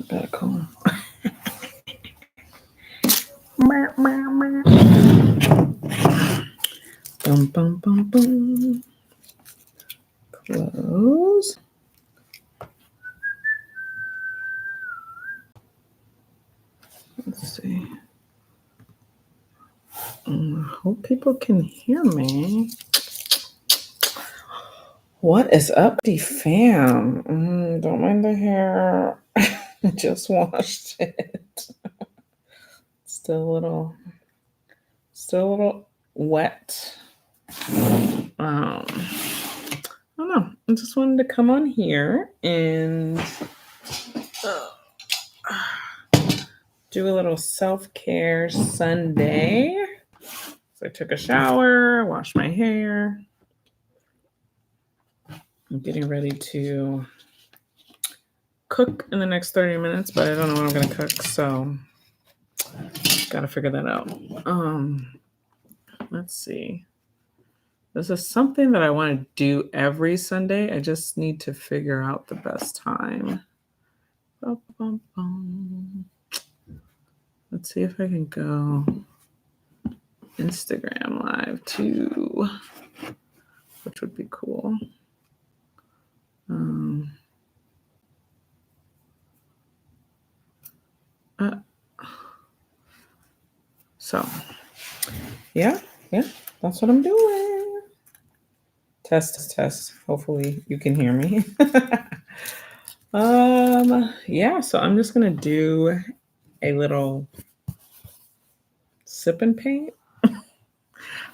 Better call. Bum, bum, bum, bum. Close. Let's see. I hope people can hear me. What is up, the fam? Don't mind the hair. I just washed it. Still a little wet. I don't know. I just wanted to come on here and do a little self-care Sunday. So I took a shower, washed my hair. I'm getting ready to cook in the next 30 minutes, but I don't know what I'm going to cook, so got to figure that out. Let's see. This is something that I want to do every Sunday. I just need to figure out the best time. Let's see if I can go Instagram live too, which would be cool. So, yeah, that's what I'm doing. Test. Hopefully you can hear me. Yeah, so I'm just gonna do a little sip and paint,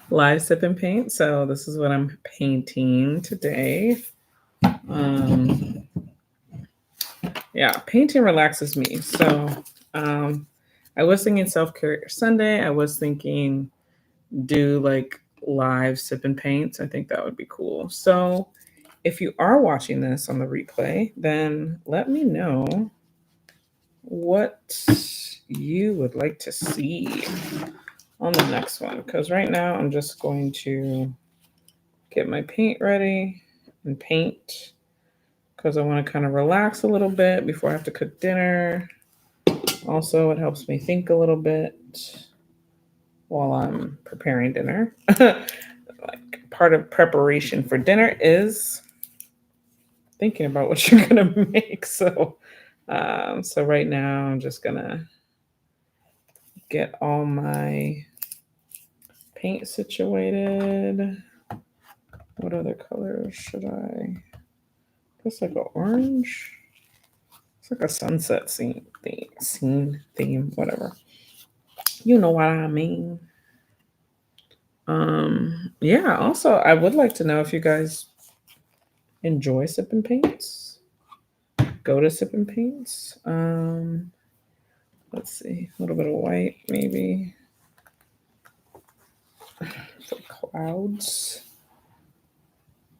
live sip and paint. So this is what I'm painting today. Yeah, painting relaxes me. So I was thinking self-care Sunday. I was thinking do like live sip and paints. I think that would be cool. So if you are watching this on the replay, then let me know what you would like to see on the next one. Because right now I'm just going to get my paint ready and paint because I want to kind of relax a little bit before I have to cook dinner. Also, it helps me think a little bit while I'm preparing dinner. Like part of preparation for dinner is thinking about what you're gonna make. So right now I'm just gonna get all my paint situated. What other colors should I? It's like an orange. It's like a sunset scene theme, whatever. You know what I mean. Yeah, also I would like to know if you guys enjoy sipping paints. Go to sipping paints. Let's see, a little bit of white maybe for clouds.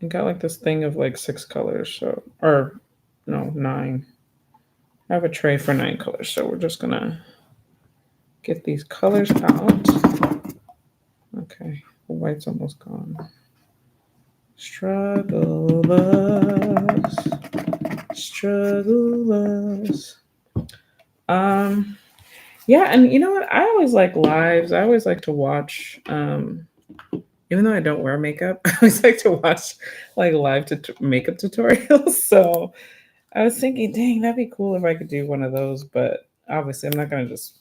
I got like this thing of like 6 colors, so or no, 9. I have a tray for 9 colors, so we're just gonna get these colors out. Okay, the white's almost gone. Strugglers. Yeah, and you know what? I always like lives. I always like to watch. Even though I don't wear makeup, I always like to watch like live makeup tutorials. So I was thinking, dang, that'd be cool if I could do one of those. But obviously, I'm not gonna just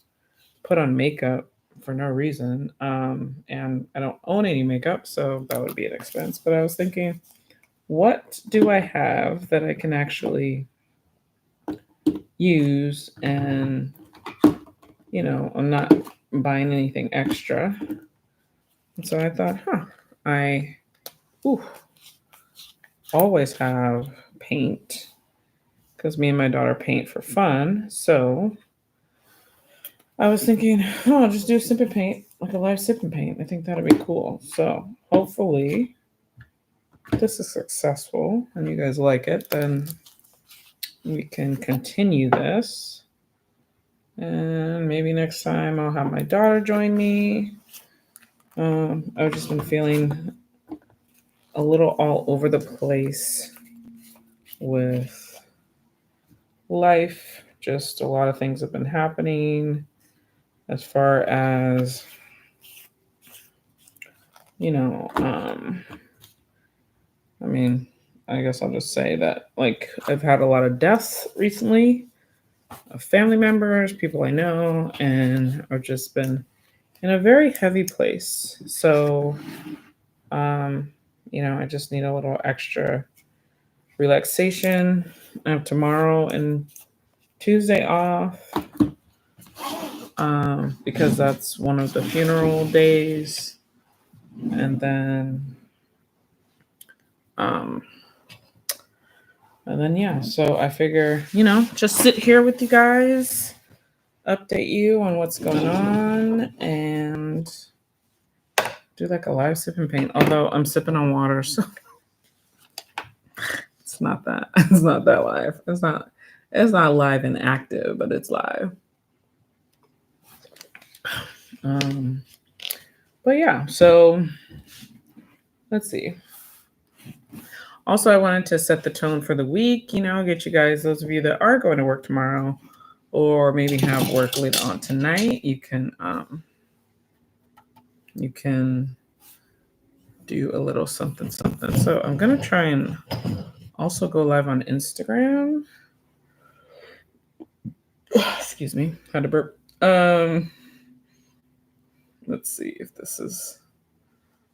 put on makeup for no reason. And I don't own any makeup, so that would be an expense. But I was thinking, what do I have that I can actually use and I'm not buying anything extra. And so I thought, I always have paint because me and my daughter paint for fun. So I was thinking, I'll just do sip and paint, like a live sip and paint. I think that'd be cool. So hopefully this is successful and you guys like it, then we can continue this. And maybe next time I'll have my daughter join me. I've just been feeling a little all over the place with life just a lot of things have been happening as far as, you know, I mean, I guess I'll just say that, like, I've had a lot of deaths recently of family members, people I know, and I've just been in a very heavy place. So, I just need a little extra relaxation. I have tomorrow and Tuesday off because that's one of the funeral days. And then, um, yeah, so I figure, just sit here with you guys, update you on what's going on, and do like a live sip and paint. Although I'm sipping on water, so it's not that. It's not that live. It's not live and active, but it's live. But yeah, so let's see. Also, I wanted to set the tone for the week, get you guys, those of you that are going to work tomorrow or maybe have work later on tonight, you can do a little something. So I'm going to try and also go live on Instagram. Excuse me, had to burp. Let's see if this is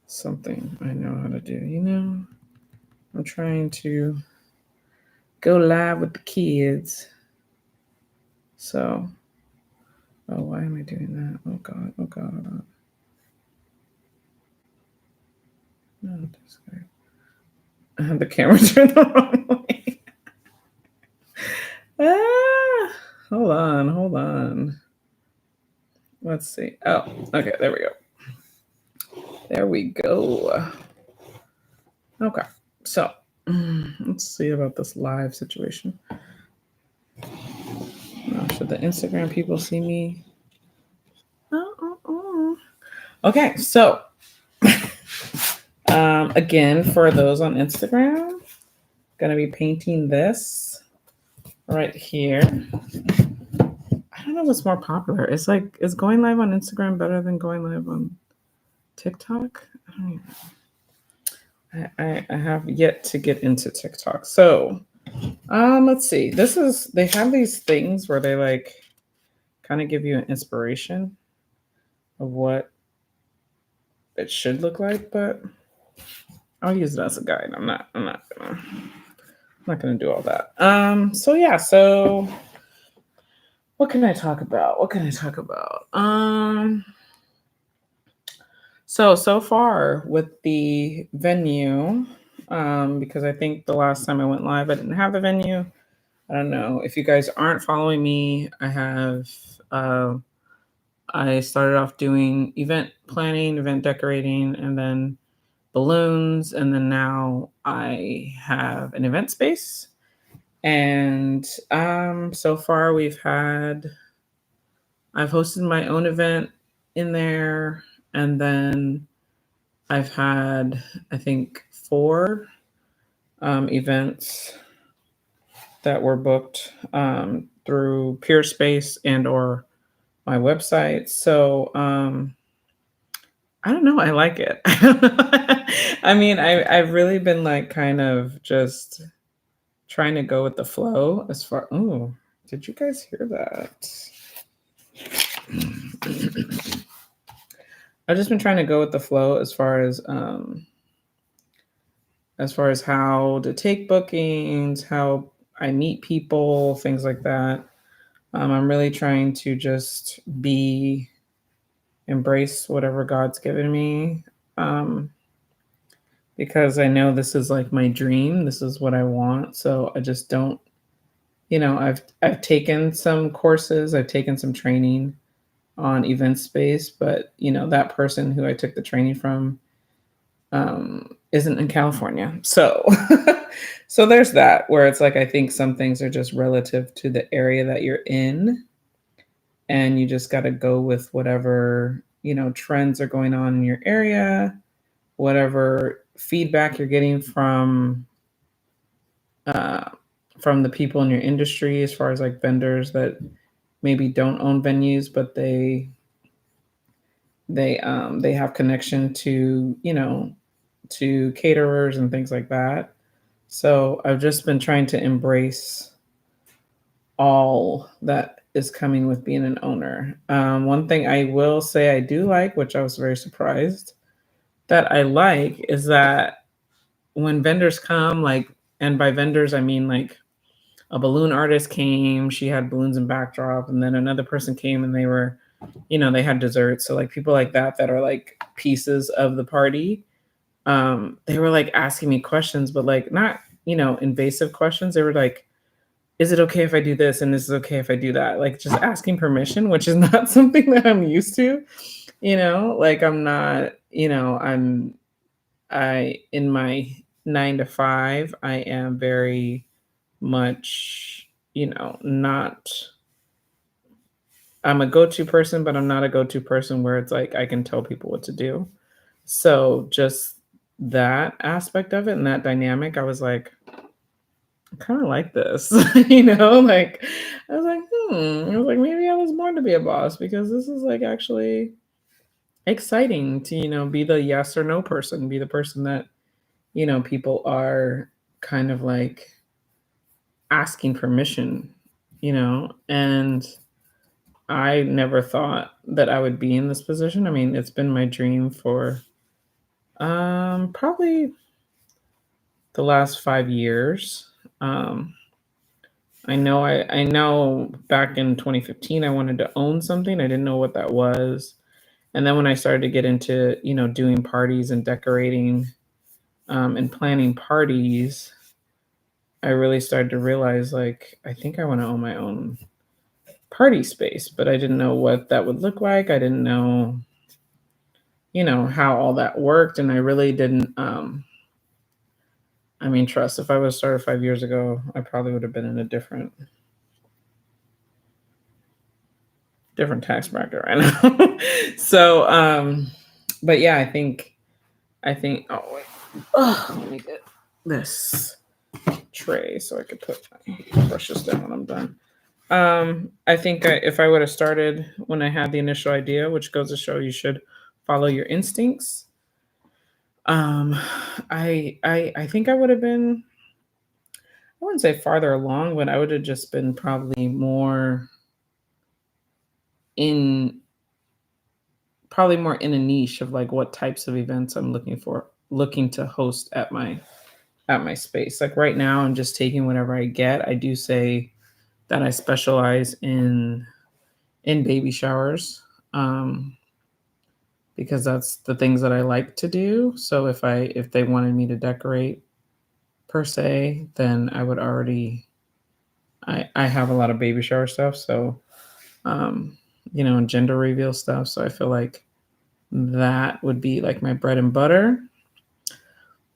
something I know how to do. I'm trying to go live with the kids. So, why am I doing that? Oh God. No, this guy. I had the camera turned the wrong way. Hold on. Let's see. Oh, okay, there we go. Okay, so let's see about this live situation. Should the Instagram people see me? Okay, so again, for those on Instagram, gonna be painting this right here. I don't know what's more popular. Is going live on Instagram better than going live on TikTok? I don't even know. I have yet to get into TikTok. So let's see. They have these things where they like kind of give you an inspiration of what it should look like, but I'll use it as a guide. I'm not gonna do all that. So yeah, so what can I talk about? So far with the venue, because I think the last time I went live, I didn't have the venue. I don't know if you guys aren't following me. I started off doing event planning, event decorating, and then balloons, and then now I have an event space. And so far I've hosted my own event in there, and then I've had, I think, 4 events that were booked through Peerspace and or my website. So I don't know. I like it. I mean, I've really been like kind of just trying to go with the flow as far. Oh, did you guys hear that? I've just been trying to go with the flow as far as how to take bookings, how I meet people, things like that. I'm really trying to just embrace whatever God's given me, because I know this is like my dream. This is what I want. So I just don't, I've taken some courses, I've taken some training on event space, but that person who I took the training from isn't in California. So so there's that, where it's like I think some things are just relative to the area that you're in, and you just got to go with whatever trends are going on in your area, whatever feedback you're getting from from the people in your industry, as far as like vendors that maybe don't own venues, but they have connection to, to caterers and things like that. So I've just been trying to embrace all that is coming with being an owner. One thing I will say I do like, which I was very surprised that I like, is that when vendors come, like, and by vendors I mean like a balloon artist came, she had balloons and backdrop, and then another person came and they were, they had desserts. So like people like that are like pieces of the party. They were like asking me questions, but like not, invasive questions. They were like, is it okay if I do this? And is it okay if I do that? Like just asking permission, which is not something that I'm used to, like I'm not, in my 9 to 5, I am very much, not, I'm a go-to person, but I'm not a go-to person where it's like I can tell people what to do. So just that aspect of it and that dynamic, I was like, I kind of like this, like I was like, I was like, maybe I was born to be a boss because this is like actually exciting to, be the yes or no person, be the person that, people are kind of like asking permission, and I never thought that I would be in this position. I mean, it's been my dream for probably the last 5 years. I know back in 2015 I wanted to own something. I didn't know what that was. And then when I started to get into, doing parties and decorating and planning parties, I really started to realize like I think I want to own my own party space, but I didn't know what that would look like. I didn't know, how all that worked. And I really didn't, I mean, trust, if I was started 5 years ago, I probably would have been in a different tax bracket right now. So, but yeah, I think, oh, wait. Oh, let me get this tray so I could put my brushes down when I'm done. I think if I would have started when I had the initial idea, which goes to show you should follow your instincts. Um, I think I would have been, I wouldn't say farther along, but I would have just been probably in more in a niche of like what types of events I'm looking to host at my space. Like right now I'm just taking whatever I get. I do say that I specialize in baby showers. Because that's the things that I like to do. So if they wanted me to decorate per se, then I would already I have a lot of baby shower stuff. So and gender reveal stuff. So I feel like that would be like my bread and butter.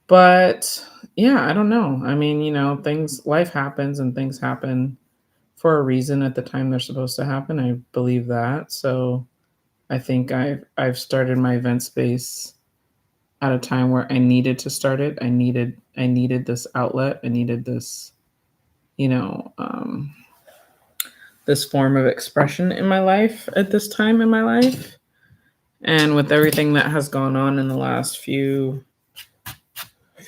But yeah, I don't know. I mean, life happens and things happen for a reason at the time they're supposed to happen. I believe that. So I think I've started my event space at a time where I needed to start it. I needed this outlet. I needed this, you know, um, this form of expression in my life at this time in my life. And with everything that has gone on in the last few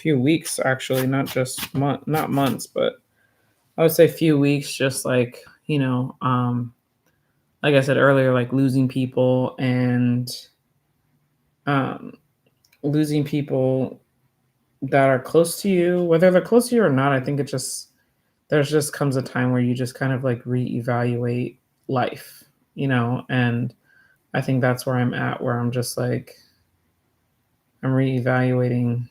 weeks, actually, not just not months, but I would say few weeks, just like, like I said earlier, like losing people and um, losing people that are close to you, whether they're close to you or not. I think there's just comes a time where you just kind of like reevaluate life, and I think that's where I'm at, where I'm just like, I'm reevaluating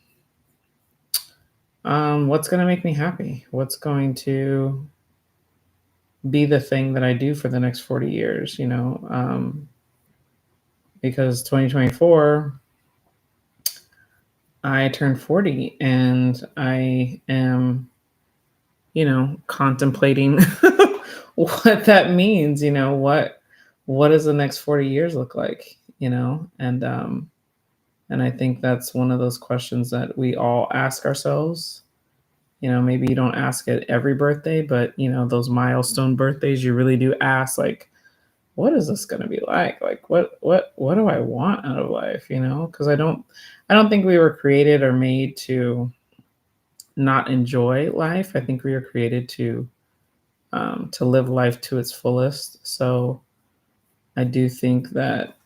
what's going to make me happy, what's going to be the thing that I do for the next 40 years, because 2024, I turned 40 and I am, contemplating what that means, what does the next 40 years look like, and I think that's one of those questions that we all ask ourselves, maybe you don't ask it every birthday, but those milestone birthdays, you really do ask, like, what is this going to be like? Like, what do I want out of life? Because I don't think we were created or made to not enjoy life. I think we were created to live life to its fullest. So I do think that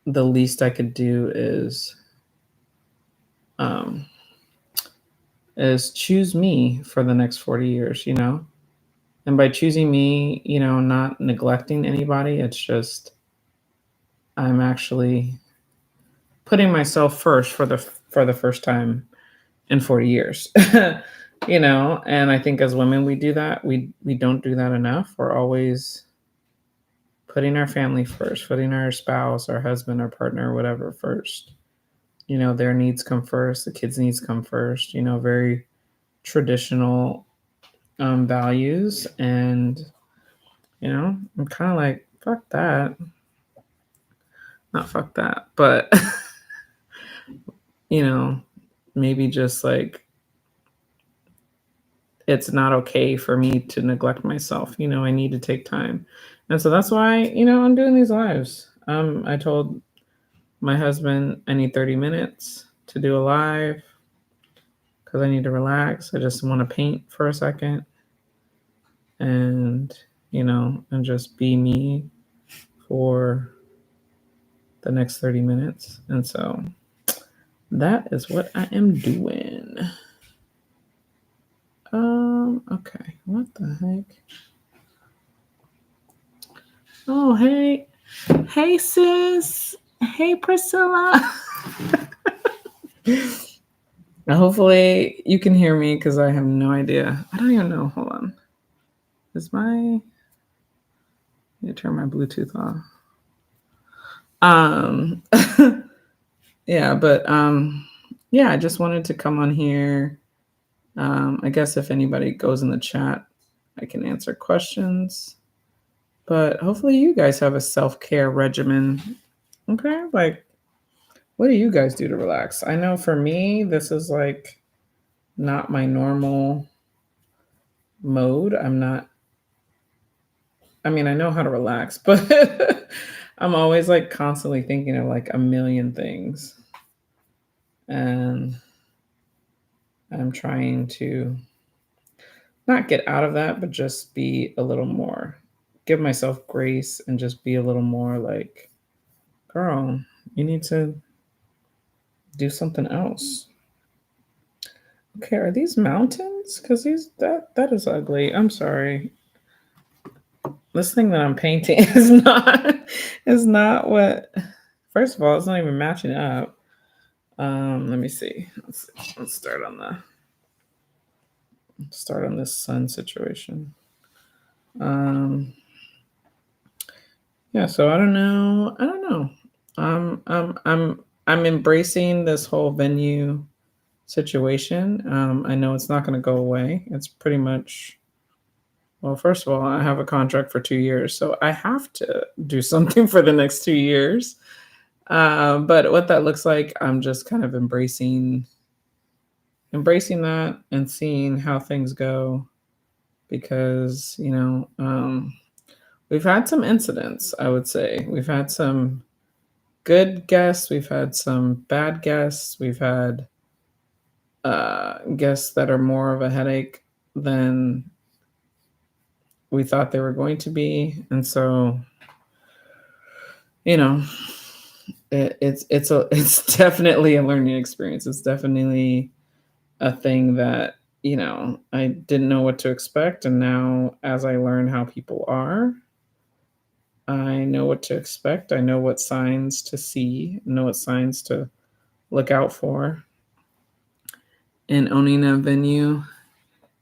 the least I could do um, is choose me for the next 40 years, And by choosing me, not neglecting anybody, it's just I'm actually putting myself first for the first time in 40 years. And I think as women we do that. We don't do that enough. We're always putting our family first, putting our spouse, our husband, our partner, whatever first. Their needs come first, the kids' needs come first, very traditional values. And, I'm kind of like, fuck that. Not fuck that, but, maybe just like, it's not okay for me to neglect myself. I need to take time. And so that's why, I'm doing these lives. I told my husband I need 30 minutes to do a live because I need to relax. I just want to paint for a second and, and just be me for the next 30 minutes. And so that is what I am doing. Okay. What the heck? Oh, hey. Hey, sis. Hey, Priscilla. Hopefully you can hear me because I have no idea. I don't even know. Hold on. Let me turn my Bluetooth off. Yeah, but yeah, I just wanted to come on here. I guess if anybody goes in the chat, I can answer questions. But hopefully you guys have a self-care regimen. Okay? Like, what do you guys do to relax? I know for me, this is like not my normal mode. I know how to relax, but I'm always like constantly thinking of like a million things. And I'm trying to not get out of that, but just be a little more, give myself grace and just be a little more like, girl, you need to do something else. Okay, are these mountains? Because that is ugly. I'm sorry. This thing that I'm painting is not what. First of all, it's not even matching up. Let me see. Let's start on this sun situation. Yeah, so I don't know. I'm embracing this whole venue situation. I know it's not going to go away. It's pretty much, well, first of all, I have a contract for 2 years, so I have to do something for the next 2 years. But what that looks like, I'm just kind of embracing that and seeing how things go, because we've had some incidents. I would say we've had some good guests, we've had some bad guests, we've had guests that are more of a headache than we thought they were going to be. And so it's definitely a learning experience. It's definitely a thing that I didn't know what to expect, and now as I learn how people are, I know what to expect. I know what signs to see, know what signs to look out for. In owning a venue,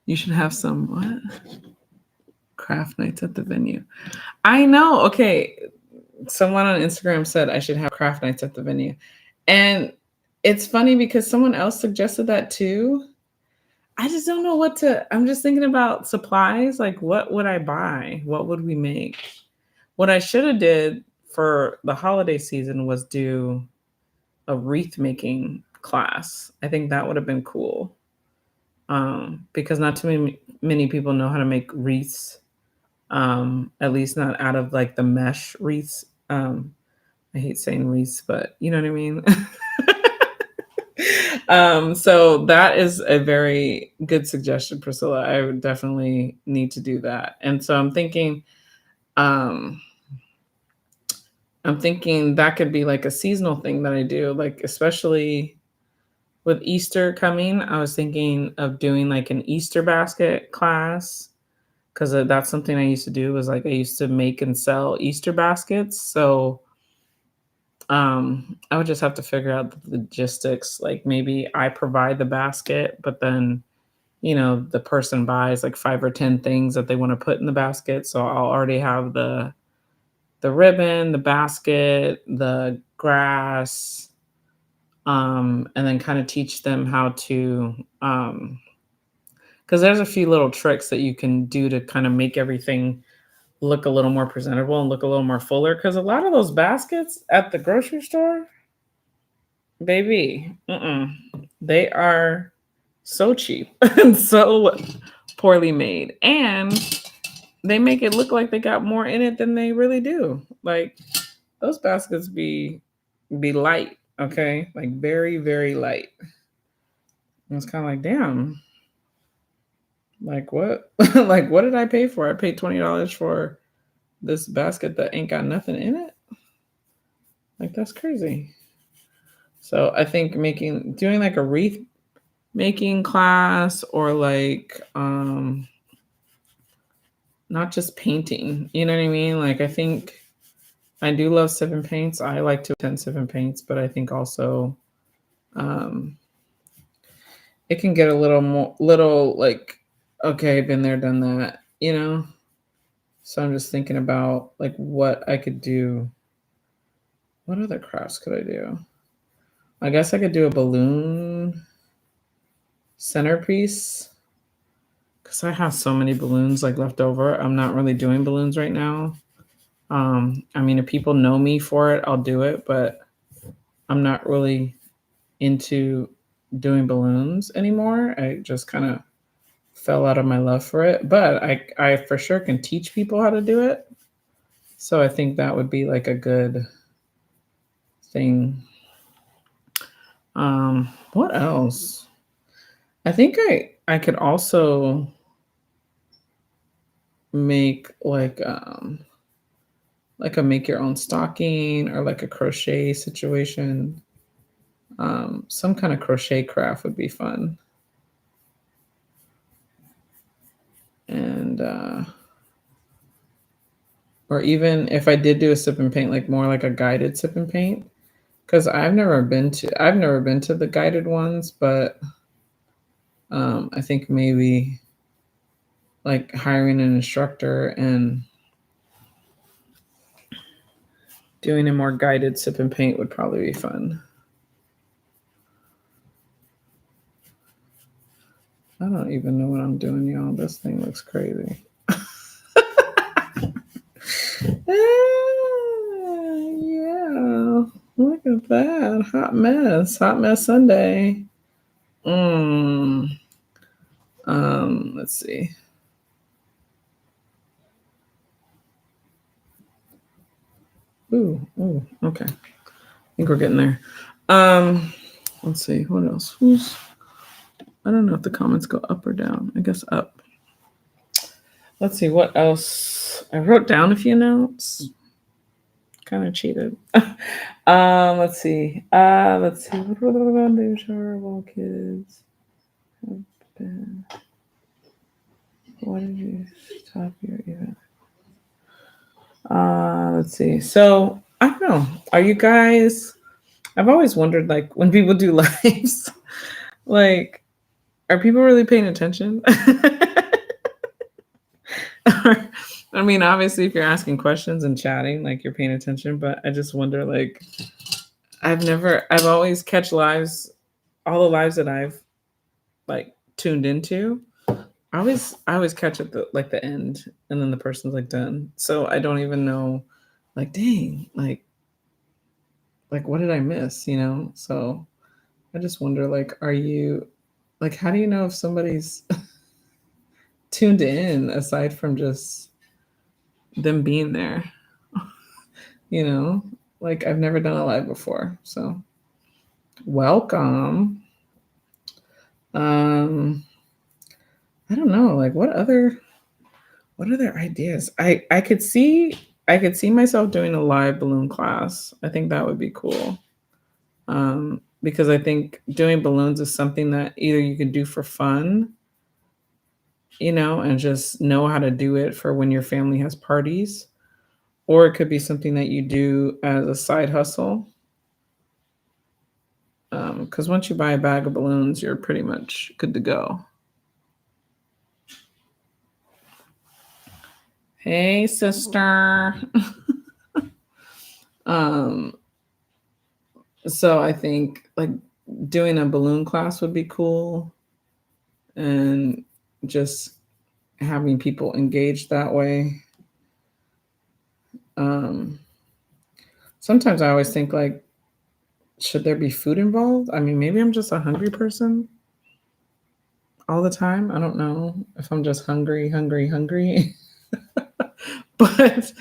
you should have some craft nights at the venue. I know. Okay, someone on Instagram said I should have craft nights at the venue, and it's funny because someone else suggested that too. I just don't know I'm just thinking about supplies. Like, what would I buy? What would we make? What I should have did for the holiday season was do a wreath making class. I think that would have been cool. because not too many people know how to make wreaths. At least not out of like the mesh wreaths. I hate saying wreaths, but you know what I mean. So that is a very good suggestion, Priscilla. I would definitely need to do that. And so um, I'm thinking that could be like a seasonal thing that I do, like especially with Easter coming. I was thinking of doing like an Easter basket class because that's something I used to do. Was like I used to make and sell Easter baskets. So I would just have to figure out the logistics. Like maybe I provide the basket, but then the person buys like 5 or 10 things that they want to put in the basket. So I'll already have the ribbon, the basket, the grass, and then kind of teach them how to because there's a few little tricks that you can do to kind of make everything look a little more presentable and look a little more fuller. Because a lot of those baskets at the grocery store, baby, they are so cheap and so poorly made, and they make it look like they got more in it than they really do. Like those baskets be light, okay, like very very light. And it's kind of like, damn, like what, like what did I pay for? I paid $20 for this basket that ain't got nothing in it. Like that's crazy. So I think doing like a wreath making class, or like not just painting, you know what I mean? Like I think I do love sip and paints. I like to attend sip and paints, but I think also um it can get a little like, okay, been there, done that, you know? So I'm just thinking about like what I could do. What other crafts could I do? I guess I could do a balloon centerpiece because I have so many balloons like left over. I'm not really doing balloons right now. I mean, if people know me for it, I'll do it, but I'm not really into doing balloons anymore. I just kind of fell out of my love for it, but I for sure can teach people how to do it. So I think that would be like a good thing. What else? I think I could also make like a make your own stocking, or like a crochet situation. Some kind of crochet craft would be fun. And or even if I did do a sip and paint, like more like a guided sip and paint, because I've never been to the guided ones, but I think maybe like hiring an instructor and doing a more guided sip and paint would probably be fun. I don't even know what I'm doing, y'all. This thing looks crazy. Yeah, look at that. Hot mess. Hot mess Sunday. Mm. Let's see. Ooh, okay. I think we're getting there. Um, let's see. What else? I don't know if the comments go up or down. I guess up. Let's see what else. I wrote down a few notes. Kind of cheated. Let's see. Let's see. Baby shower of all kids. Why did you stop your event? Let's see. So I don't know. Are you guys? I've always wondered, like, when people do lives, like, are people really paying attention? I mean, obviously, if you're asking questions and chatting, like, you're paying attention. But I just wonder, like, I've always catch lives, all the lives that I've like tuned into. I always catch at the end, and then the person's like done. So I don't even know, like, dang, like what did I miss? So I just wonder, like, are you? Like, how do you know if somebody's tuned in aside from just them being there? You know, like I've never done a live before, so welcome. Um, I don't know, like what other ideas? I could see myself doing a live balloon class. I think that would be cool. Because I think doing balloons is something that either you can do for fun, and just know how to do it for when your family has parties, or it could be something that you do as a side hustle. Because once you buy a bag of balloons, you're pretty much good to go. Hey, sister. um, so I think like doing a balloon class would be cool, and just having people engaged that way. Um, Sometimes I always think like, should there be food involved? I mean, maybe I'm just a hungry person all the time. I don't know if I'm just hungry, hungry, hungry. But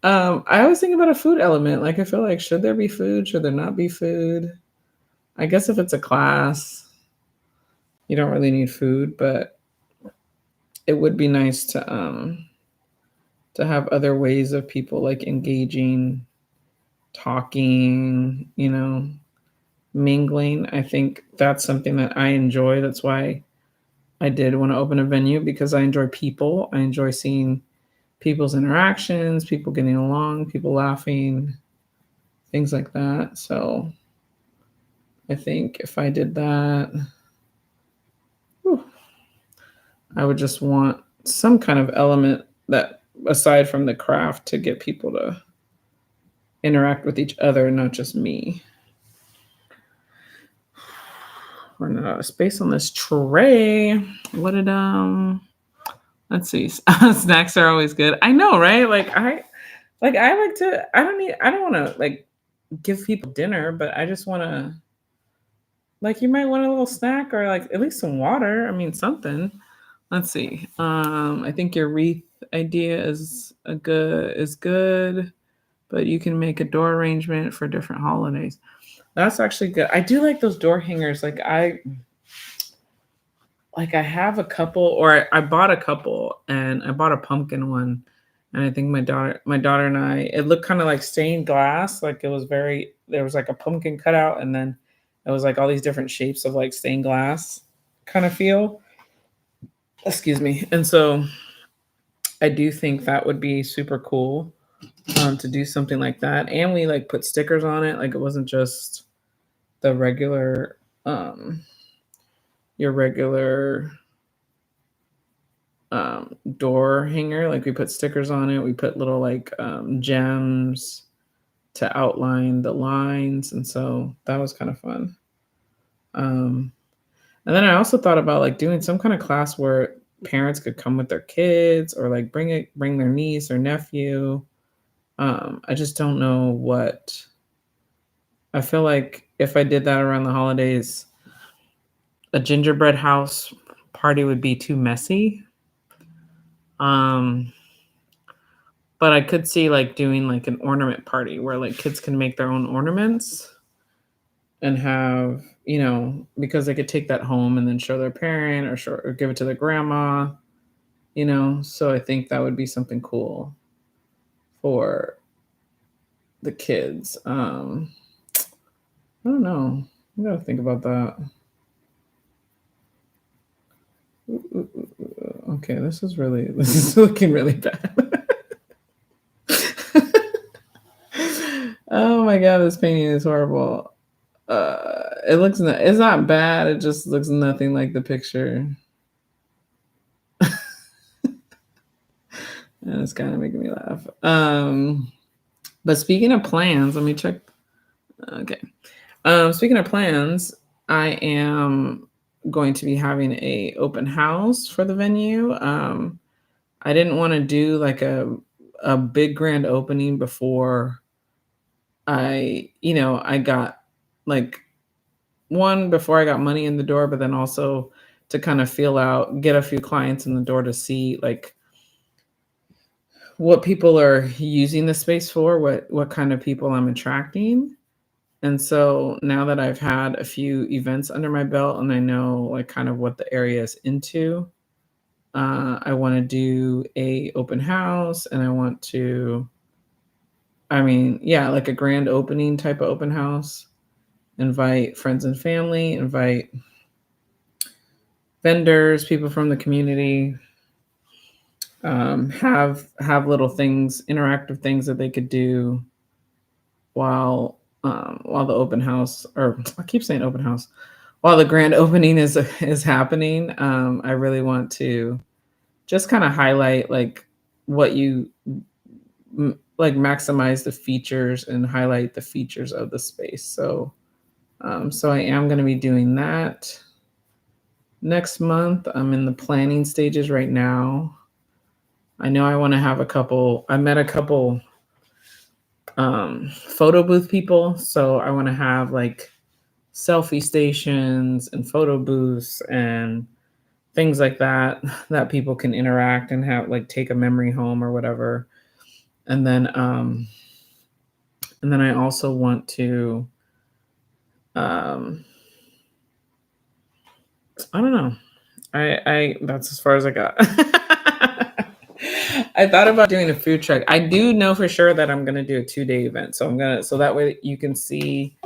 I always think about a food element. Like, I feel like, should there be food? Should there not be food? I guess if it's a class, you don't really need food, but it would be nice to have other ways of people like engaging, talking, mingling. I think that's something that I enjoy. That's why I did want to open a venue, because I enjoy people. I enjoy seeing people's interactions, people getting along, people laughing, things like that. So I think if I did that, whew, I would just want some kind of element that, aside from the craft, to get people to interact with each other, not just me. Running out of space on this tray. What did let's see. Snacks are always good. I know, right? I like to, I don't want to like give people dinner, but I just want to, like, you might want a little snack, or like at least some water. I mean, something. Let's see. I think your wreath idea is good, but you can make a door arrangement for different holidays. That's actually good. I do like those door hangers. I have a couple, or I bought a couple, and I bought a pumpkin one. And I think my daughter and I, it looked kind of like stained glass. Like, there was like a pumpkin cutout, and then it was like all these different shapes of like stained glass kind of feel. Excuse me. And so I do think that would be super cool, to do something like that. And we like put stickers on it. Like, it wasn't just the regular, your regular door hanger. Like, we put stickers on it. We put little like gems to outline the lines, and so that was kind of fun. Um, and then I also thought about like doing some kind of class where parents could come with their kids, or like bring their niece or nephew. I just don't know what. I feel like if I did that around the holidays, a gingerbread house party would be too messy. Um, but I could see like doing like an ornament party where like kids can make their own ornaments, and have, because they could take that home and then show their parent, or give it to their grandma, So I think that would be something cool for the kids. I don't know. I gotta think about that. Okay, this is looking really bad. Oh my god, this painting is horrible. It's not bad. It just looks nothing like the picture, and it's kind of making me laugh. But speaking of plans, let me check. Okay. Speaking of plans, I am going to be having a open house for the venue. I didn't want to do like a big grand opening before I got like, one, before I got money in the door, but then also to kind of feel out, get a few clients in the door to see like what people are using the space for, what kind of people I'm attracting. And so now that I've had a few events under my belt and I know like kind of what the area is into, I want to do a open house and I want to, I mean, yeah, like a grand opening type of open house. Invite friends and family, invite vendors, people from the community, have little things, interactive things that they could do while the open house, or I keep saying open house, while the grand opening is happening. I really want to just kind of highlight like what you like maximize the features and highlight the features of the space. So I am going to be doing that next month. I'm in the planning stages right now. I know I want to have a couple. I met a couple photo booth people, so I want to have like selfie stations and photo booths and things like that that people can interact and have like take a memory home or whatever. And then I also want to I don't know. I that's as far as I got. I thought about doing a food truck. I do know for sure that I'm gonna do a 2-day event. So that way you can see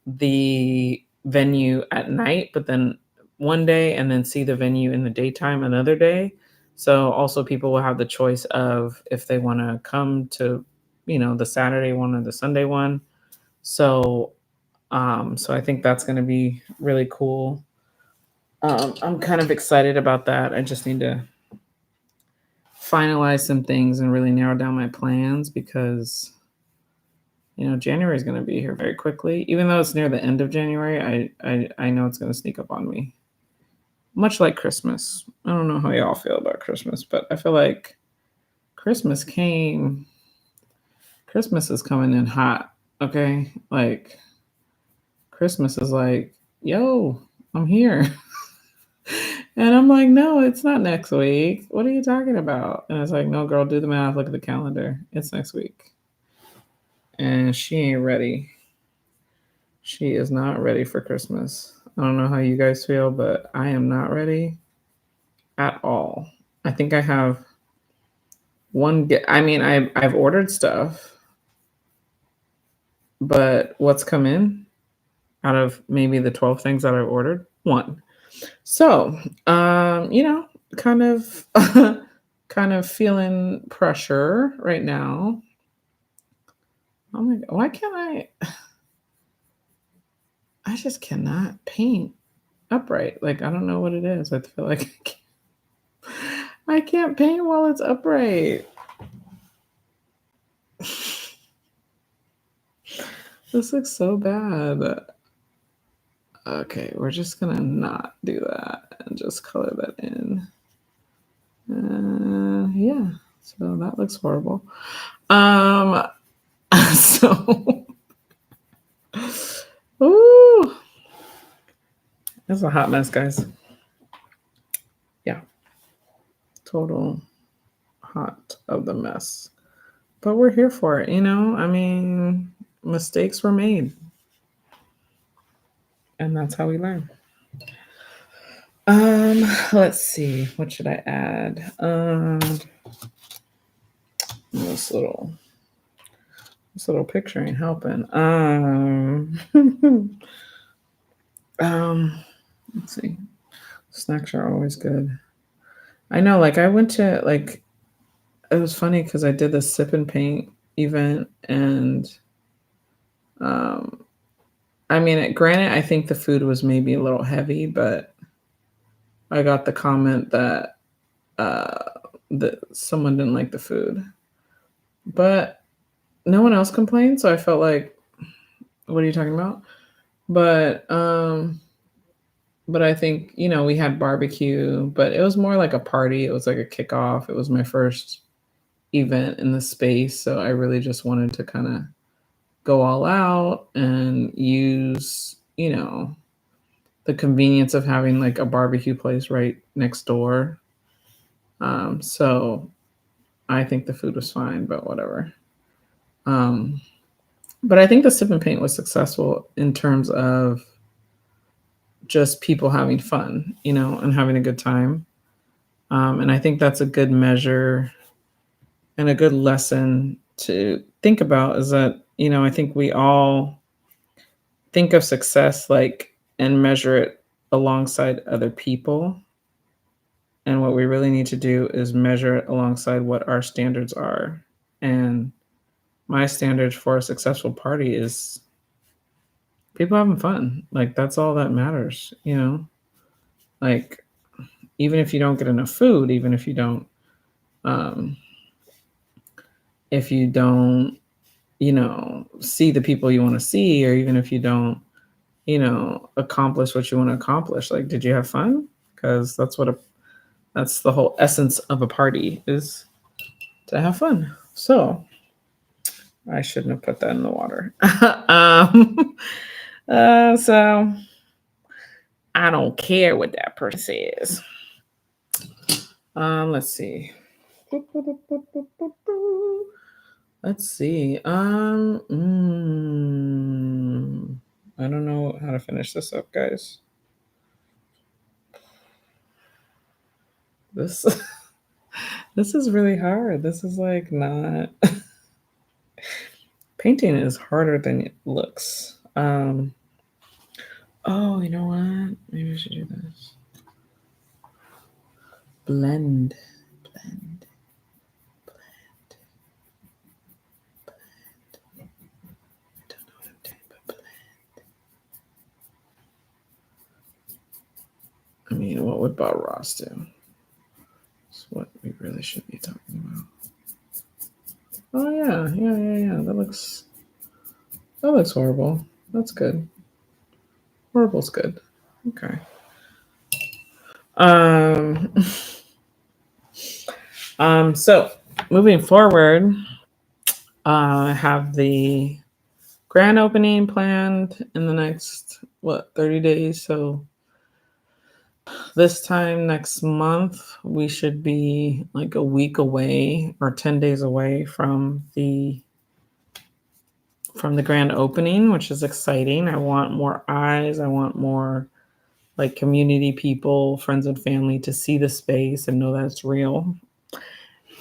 the venue at night, but then one day and then see the venue in the daytime another day. So also people will have the choice of if they want to come to, the Saturday one or the Sunday one. So so I think that's going to be really cool. I'm kind of excited about that. I just need to finalize some things and really narrow down my plans because January is going to be here very quickly. Even though it's near the end of January, I know it's going to sneak up on me. Much like Christmas. I don't know how y'all feel about Christmas, but I feel like Christmas is coming in hot. Okay, like Christmas is like, yo, I'm here. And I'm like, no, it's not next week. What are you talking about? And it's like, no, girl, do the math. Look at the calendar. It's next week. And she ain't ready. She is not ready for Christmas. I don't know how you guys feel, but I am not ready at all. I think I have I've ordered stuff, but what's come in out of maybe the 12 things that I've ordered? One. So, kind of kind of feeling pressure right now. Oh my god, why can't I just cannot paint upright. Like I don't know what it is. I feel like I can't paint while it's upright. This looks so bad. Okay, we're just gonna not do that and just color that in. Yeah, so that looks horrible. So, ooh, it's a hot mess, guys. Yeah, total hot of the mess. But we're here for it, I mean, mistakes were made. And that's how we learn. Let's see. What should I add? This little picture ain't helping. Let's see. Snacks are always good. I know, like I went to like it was funny because I did the sip and paint event and I mean, granted, I think the food was maybe a little heavy, but I got the comment that that someone didn't like the food, but no one else complained. So I felt like, what are you talking about? But I think we had barbecue, but it was more like a party. It was like a kickoff. It was my first event in the space, so I really just wanted to kind of go all out and use the convenience of having like a barbecue place right next door. So I think the food was fine, but whatever. Um, but I think the sip and paint was successful in terms of just people having fun, and having a good time. And I think that's a good measure and a good lesson to think about is that, I think we all think of success like and measure it alongside other people. And what we really need to do is measure it alongside what our standards are. And my standard for a successful party is people having fun. Like that's all that matters. Like even if you don't get enough food, even um if you don't, see the people you want to see, or even if you don't, accomplish what you want to accomplish. Like, did you have fun? Because that's the whole essence of a party is to have fun. So I shouldn't have put that in the water. So I don't care what that person says. Let's see. Let's see. I don't know how to finish this up, guys. This this is really hard. This is like not painting is harder than it looks. Oh, you know what? Maybe I should do this. Blend, blend, blend, blend. I don't know what I'm doing, but blend. I mean, what would Bob Ross do? That's what we really should be talking about. Oh yeah. That looks horrible. That's good. Horrible's good. Okay. Um so moving forward, I have the grand opening planned in the next 30 days. So this time next month we should be like a week away or 10 days away from the grand opening, which is exciting. I want more eyes. I want more like community people, friends and family to see the space and know that it's real.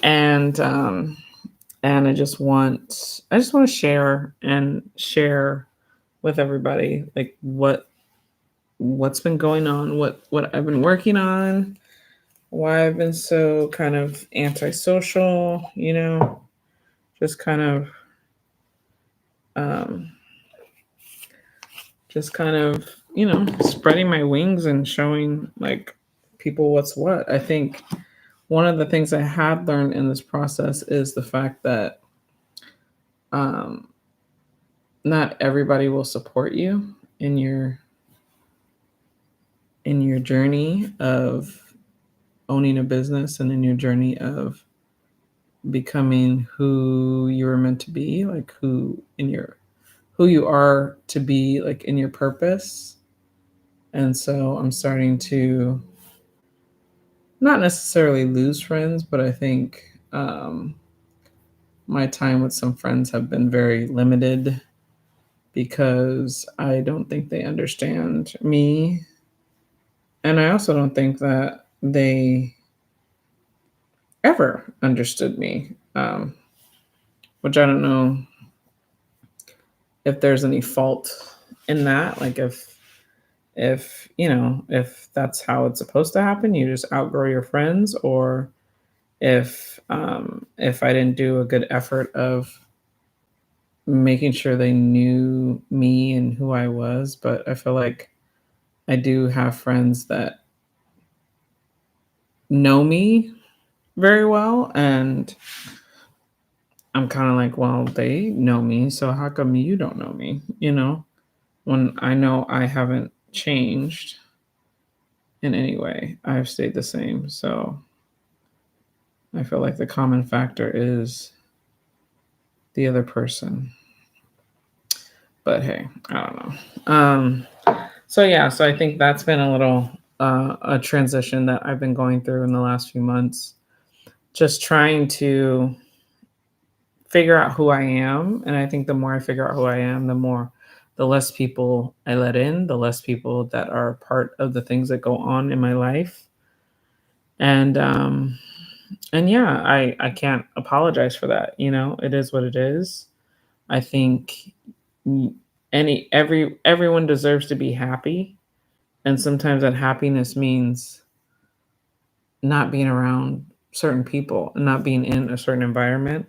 And I just want to share with everybody like what's been going on, what I've been working on, why I've been so kind of antisocial, just kind of um just kind of, spreading my wings and showing like people what's what. I think one of the things I had learned in this process is the fact that um, not everybody will support you in your journey of owning a business and in your journey of becoming who you were meant to be, like who you are to be, like in your purpose. And so I'm starting to not necessarily lose friends, but I think my time with some friends have been very limited because I don't think they understand me. And I also don't think that they ever understood me, which I don't know if there's any fault in that. Like if that's how it's supposed to happen, you just outgrow your friends, or if I didn't do a good effort of making sure they knew me and who I was. But I feel like I do have friends that know me very well, and I'm kind of like, well, they know me, so how come you don't know me? When I know I haven't changed in any way, I've stayed the same. So I feel like the common factor is the other person. But hey, I don't know. So yeah, so I think that's been a little a transition that I've been going through in the last few months. Just trying to figure out who I am, and I think the more I figure out who I am, the less people I let in, the less people that are part of the things that go on in my life. And and yeah, I can't apologize for that, you know. It is what it is. I think everyone deserves to be happy, and sometimes that happiness means not being around certain people and not being in a certain environment.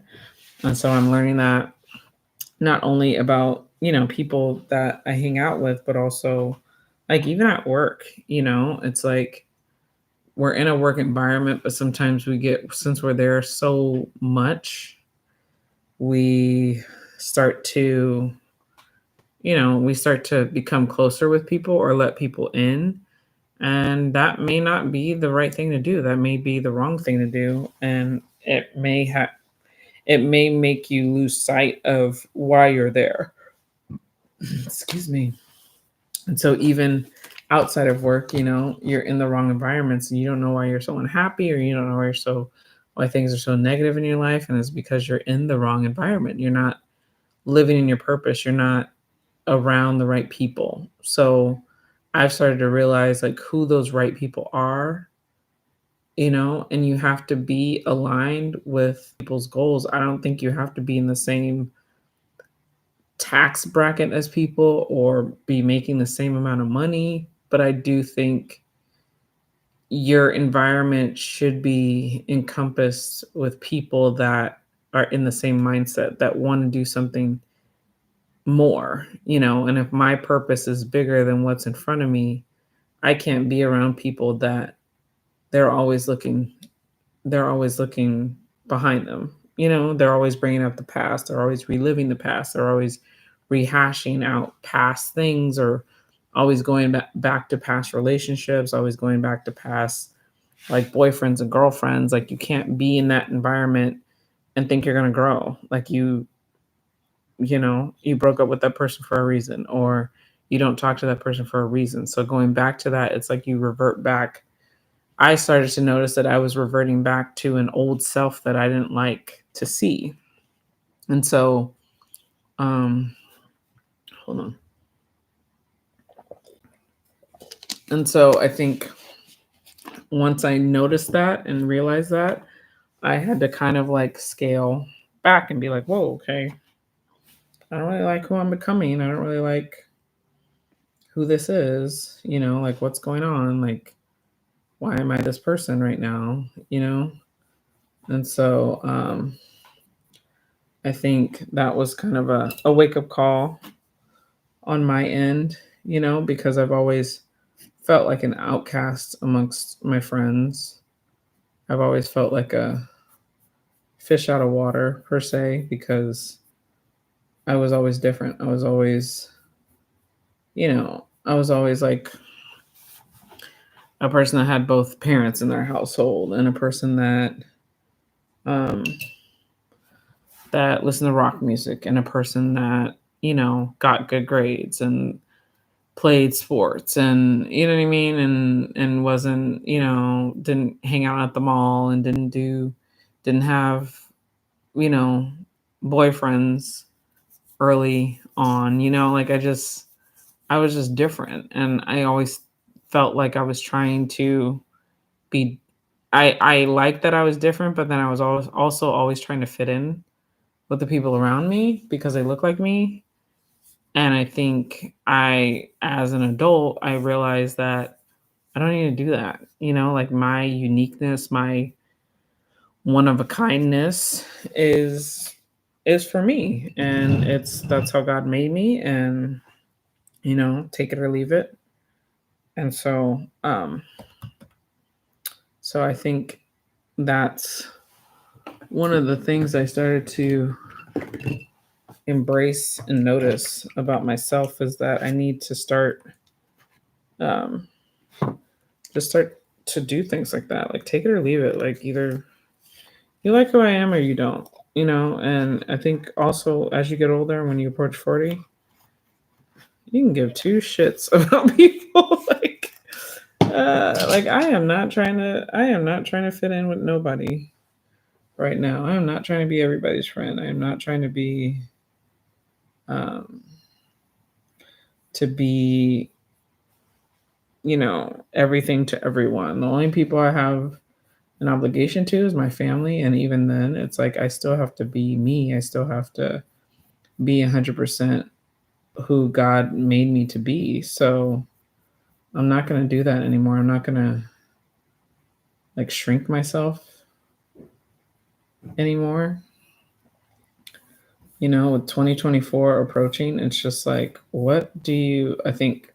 And so I'm learning that not only about, you know, people that I hang out with, but also like even at work, you know, it's like we're in a work environment, but sometimes we get, since we're there so much, we start to, you know, we start to become closer with people or let people in. And that may not be the right thing to do. That may be the wrong thing to do. And it may make you lose sight of why you're there. Excuse me. And so even outside of work, you know, you're in the wrong environments and you don't know why you're so unhappy, or you don't know why things are so negative in your life, and it's because you're in the wrong environment. You're not living in your purpose. You're not around the right people. So I've started to realize like who those right people are, you know, and you have to be aligned with people's goals. I don't think you have to be in the same tax bracket as people or be making the same amount of money, but I do think your environment should be encompassed with people that are in the same mindset, that want to do something more, you know. And if my purpose is bigger than what's in front of me, I can't be around people that they're always looking they're always looking behind them. You know, they're always bringing up the past. They're always reliving the past. They're always rehashing out past things, or always going back to past relationships, always going back to past like boyfriends and girlfriends. Like you can't be in that environment and think you're going to grow. Like you know, you broke up with that person for a reason, or you don't talk to that person for a reason. So going back to that, it's like you revert back. I started to notice that I was reverting back to an old self that I didn't like to see. And so, um, hold on. And so I think once I noticed that and realized that, I had to kind of like scale back and be like, whoa, okay, I don't really like who I'm becoming. I don't really like who this is, you know, like what's going on? Like, why am I this person right now, you know? And so I think that was kind of a wake up call on my end, you know, because I've always felt like an outcast amongst my friends. I've always felt like a fish out of water, per se, because I was always different. I was always, you know, I was always like a person that had both parents in their household, and a person um, that listened to rock music, and a person that, you know, got good grades and played sports, and you know what I mean, and wasn't, you know, didn't hang out at the mall, and didn't have, you know, boyfriends early on, you know, like I was just different, and I always felt like I was trying to be I liked that I was different, but then I was always trying to fit in with the people around me because they look like me. And I think as an adult, I realized that I don't need to do that. You know, like my uniqueness, my one of a kindness is for me, and that's how God made me, and you know, take it or leave it. And so I think that's one of the things I started to embrace and notice about myself, is that I need to um, start to do things like that, like take it or leave it. Like either you like who I am or you don't, you know. And I think also as you get older, when you approach 40, You can give two shits about people. Like I am not trying to fit in with nobody right now. I am not trying to be everybody's friend. I am not trying um, to be, everything to everyone. The only people I have an obligation to is my family. And even then, it's like I still have to be me. I still have to be 100% who God made me to be. So I'm not going to do that anymore. I'm not going to like shrink myself anymore. With 2024 approaching, it's just like, I think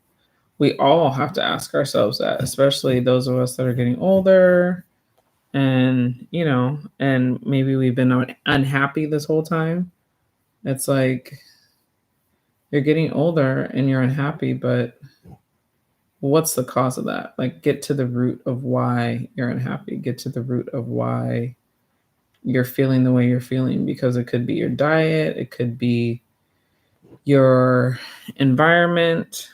we all have to ask ourselves that, especially those of us that are getting older and, and maybe we've been unhappy this whole time. It's like you're getting older and you're unhappy, but what's the cause of that? Like, get to the root of why you're unhappy, get to the root of why you're feeling the way you're feeling, because it could be your diet, it could be your environment,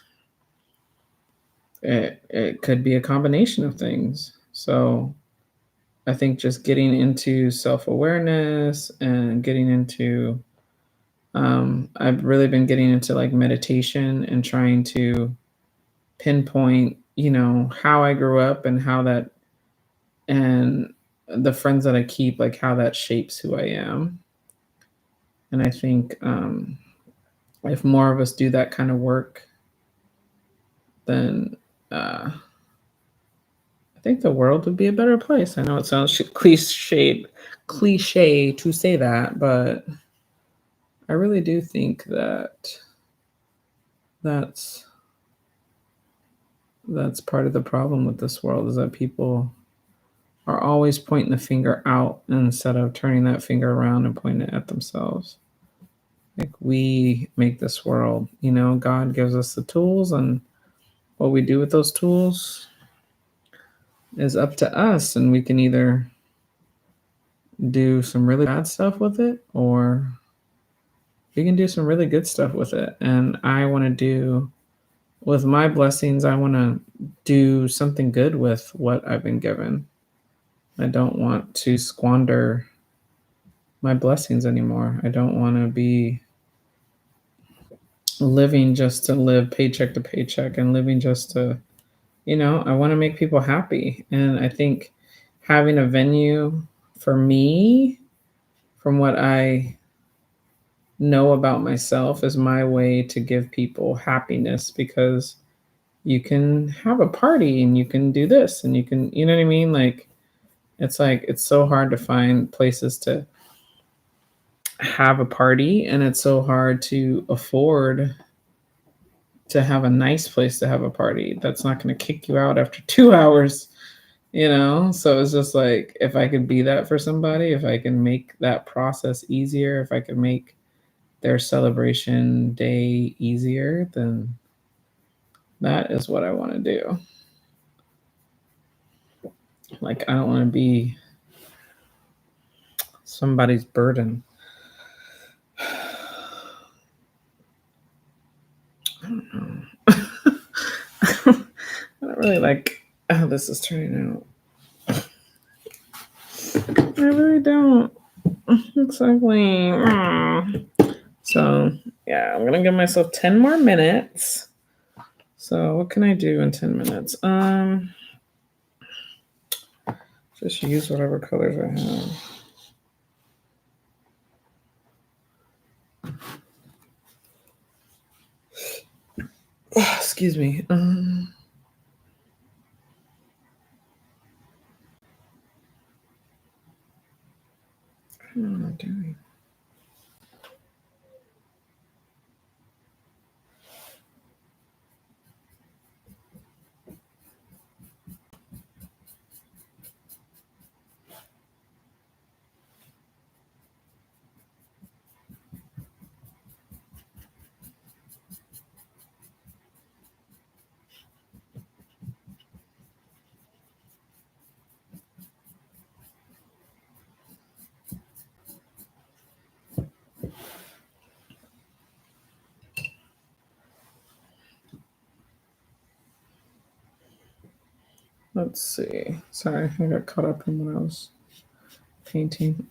it could be a combination of things. So I think just getting into self-awareness and getting into I've really been getting into like meditation and trying to pinpoint, how I grew up and how that, and the friends that I keep, like how that shapes who I am. And I think if more of us do that kind of work, then I think the world would be a better place. I know it sounds cliche to say that, but I really do think that that's that's part of the problem with this world, is that people are always pointing the finger out instead of turning that finger around and pointing it at themselves. Like, we make this world, God gives us the tools, and what we do with those tools is up to us. And we can either do some really bad stuff with it, or we can do some really good stuff with it. And I want to do, with my blessings, I want to do something good with what I've been given. I don't want to squander my blessings anymore. I don't want to be living just to live paycheck to paycheck and living just to, I want to make people happy. And I think having a venue, for me, from what I know about myself, is my way to give people happiness, because you can have a party and you can do this and you can, you know what I mean? Like, it's so hard to find places to have a party, and it's so hard to afford to have a nice place to have a party that's not going to kick you out after 2 hours, So it's just like, if I could be that for somebody, if I can make that process easier, if I can make their celebration day easier, then that is what I want to do. Like, I don't want to be somebody's burden. I don't know. I don't really like how this is turning out. I really don't. Exactly. So, yeah, I'm going to give myself 10 more minutes. So, what can I do in 10 minutes? Just use whatever colors I have. Excuse me. I don't know what I'm doing. Let's see. Sorry, I got caught up in what I was painting.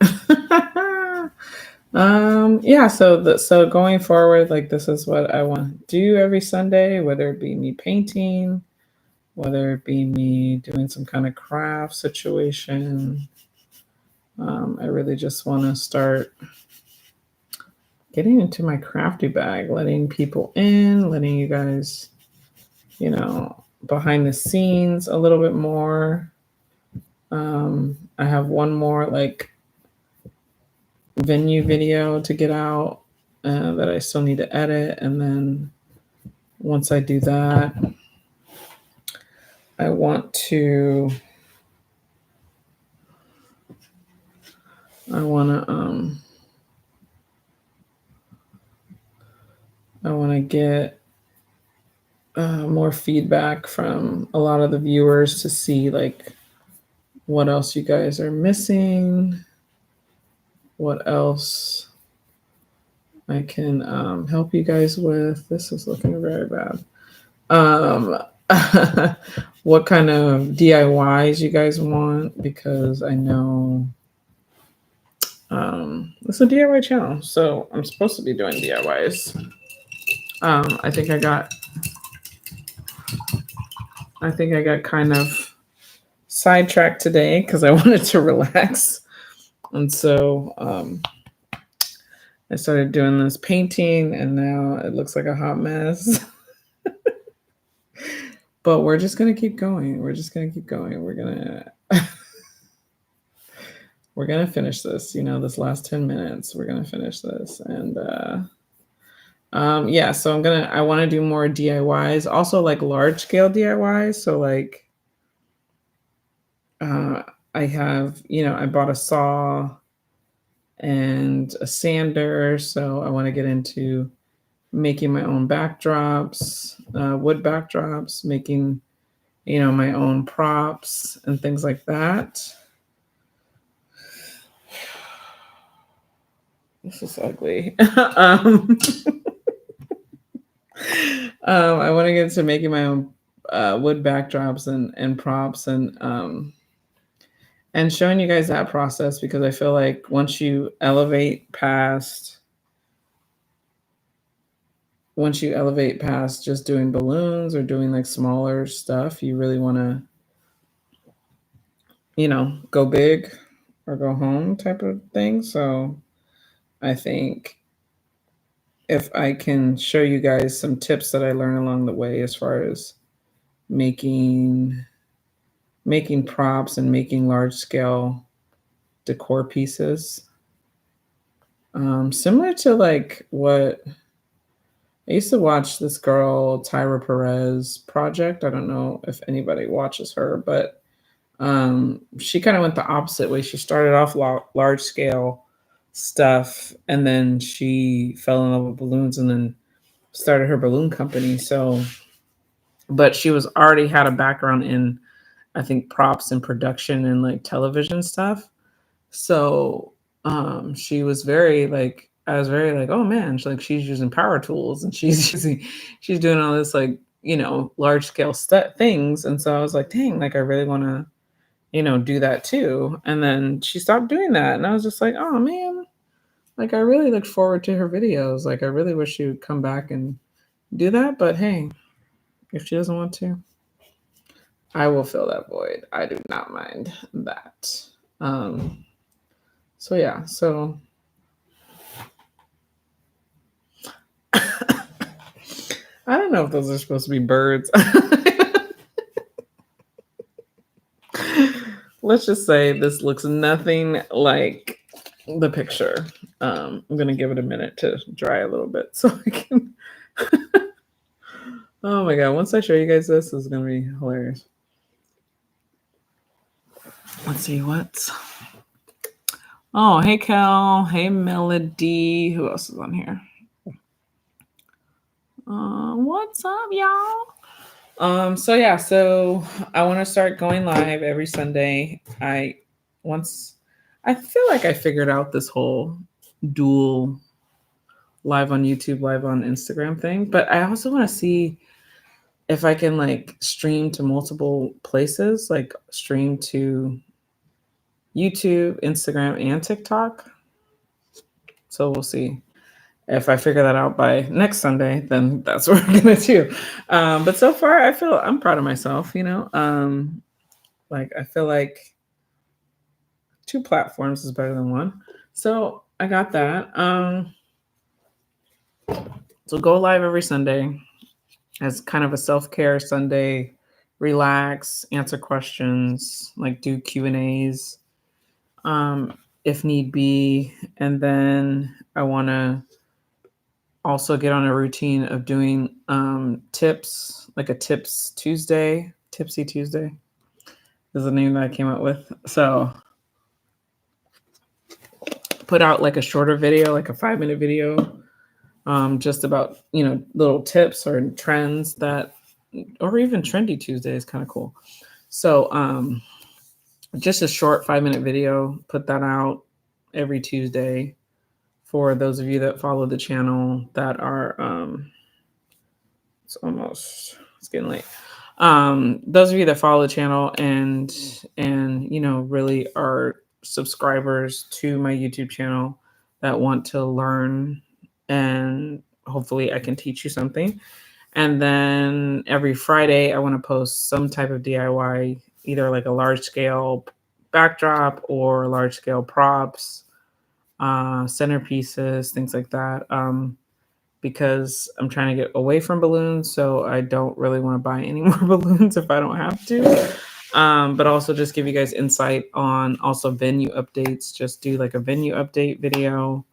Yeah, so going forward, like this is what I want to do every Sunday, whether it be me painting, whether it be me doing some kind of craft situation. I really just want to start getting into my crafty bag, letting people in, letting you guys, behind the scenes a little bit more. I have one more like venue video to get out that I still need to edit. And then once I do that, I want to, I want to, I want to get more feedback from a lot of the viewers to see like what else you guys are missing, what else I can help you guys with. This is looking very bad. What kind of DIYs you guys want, because I know it's a DIY channel, so I'm supposed to be doing DIYs. I think I got kind of sidetracked today because I wanted to relax, and so I started doing this painting, and now it looks like a hot mess. But we're just gonna keep going. We're gonna finish this. This last 10 minutes, we're gonna finish this, and yeah. So I want to do more DIYs, also like large scale DIYs. So like, I have, I bought a saw and a sander, so I want to get into making my own backdrops, wood backdrops, making, my own props and things like that. This is ugly. I want to get into making my own wood backdrops and props and showing you guys that process, because I feel like once you elevate past just doing balloons or doing like smaller stuff, you really want to, go big or go home type of thing. So I think if I can show you guys some tips that I learned along the way as far as making props and making large scale decor pieces, similar to like what I used to watch this girl, Tyra Perez Project. I don't know if anybody watches her, but she kind of went the opposite way. She started off large scale stuff, and then she fell in love with balloons and then started her balloon company. So, but she was already had a background in, I think, props and production and like television stuff. So she was very like, I was very like, oh man, she's using power tools and she's doing all this like, large scale things. And so I was like, dang, like I really want to, do that too. And then she stopped doing that. And I was just like, oh man, like I really look forward to her videos. Like I really wish she would come back and do that. But hey, if she doesn't want to, I will fill that void. I do not mind that. So yeah, so I don't know if those are supposed to be birds. Let's just say this looks nothing like the picture. I'm gonna give it a minute to dry a little bit so I can. Oh my god! Once I show you guys this is gonna be hilarious. Let's see what's. Oh, hey Cal. Hey Melody. Who else is on here? What's up, y'all? So yeah, so I want to start going live every Sunday. I feel like I figured out this whole dual live on YouTube, live on Instagram thing, but I also want to see if I can like stream to multiple places, like stream to YouTube, Instagram, and TikTok. So we'll see. If I figure that out by next Sunday, then that's what we're gonna do. But so far, I feel I'm proud of myself. Like I feel like two platforms is better than one. So I got that. So go live every Sunday as kind of a self-care Sunday, relax, answer questions, like do Q&As if need be. And then I want to also get on a routine of doing tips, like a tips Tuesday, Tipsy Tuesday is the name that I came up with. So put out like a shorter video, like a 5-minute video, just about, little tips or trends that, or even trendy Tuesday is kind of cool. So just a short 5-minute video, put that out every Tuesday for those of you that follow the channel that are, it's getting late. Those of you that follow the channel and really are subscribers to my YouTube channel that want to learn, and hopefully I can teach you something. And then every Friday I want to post some type of DIY, either like a large scale backdrop or large scale props, centerpieces, things like that. Because I'm trying to get away from balloons, so I don't really want to buy any more balloons if I don't have to. But also just give you guys insight on also venue updates. Just do like a venue update video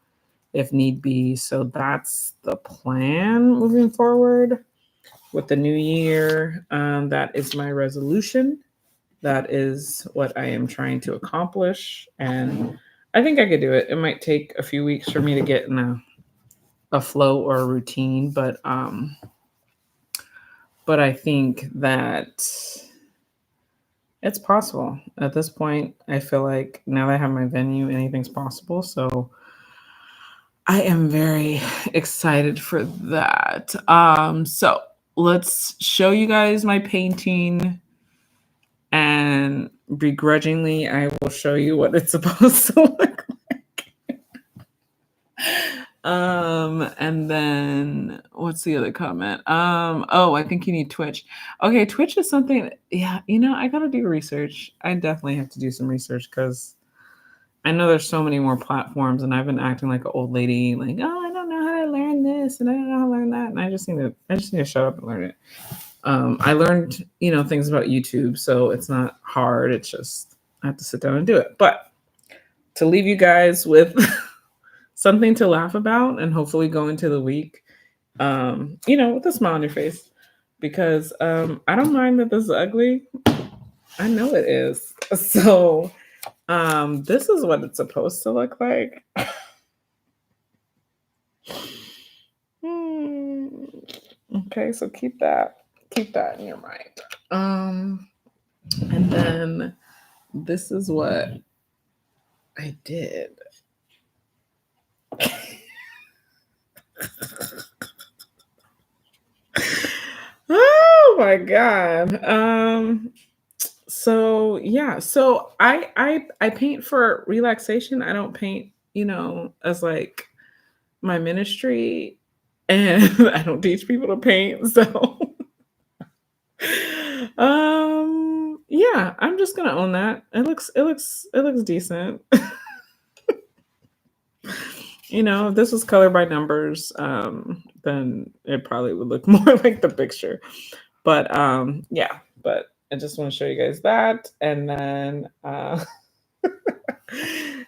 if need be. So that's the plan moving forward with the new year. That is my resolution. That is what I am trying to accomplish. And I think I could do it. It might take a few weeks for me to get in a flow or a routine, but I think that it's possible. At this point, I feel like now that I have my venue, anything's possible. So I am very excited for that. So let's show you guys my painting, and begrudgingly, I will show you what it's supposed to look like. And then what's the other comment? I think you need Twitch. Okay, Twitch is something, yeah, I gotta do research. I definitely have to do some research because I know there's so many more platforms, and I've been acting like an old lady, like, oh, I don't know how to learn this and I don't know how to learn that. And I just need to shut up and learn it. I learned, things about YouTube, so it's not hard. It's just I have to sit down and do it. But to leave you guys with something to laugh about and hopefully go into the week, with a smile on your face, because I don't mind that this is ugly. I know it is. So this is what it's supposed to look like. Okay, so keep that in your mind. And then this is what I did. Oh my god. So yeah, so I paint for relaxation. I don't paint, as like my ministry, and I don't teach people to paint. So yeah, I'm just gonna own that. It looks decent. If this was color by numbers, then it probably would look more like the picture. But yeah, but I just want to show you guys that, and then and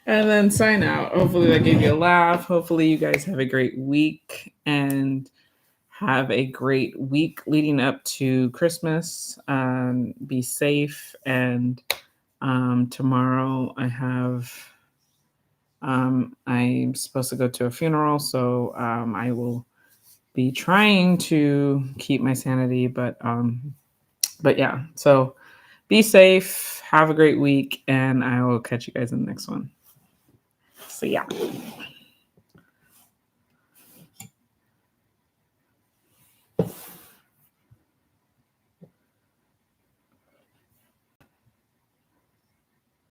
then sign out. Hopefully that gave you a laugh. Hopefully you guys have a great week and have a great week leading up to Christmas. Be safe, and tomorrow I'm supposed to go to a funeral, so I will be trying to keep my sanity, but yeah, so be safe, have a great week, and I will catch you guys in the next one. See ya.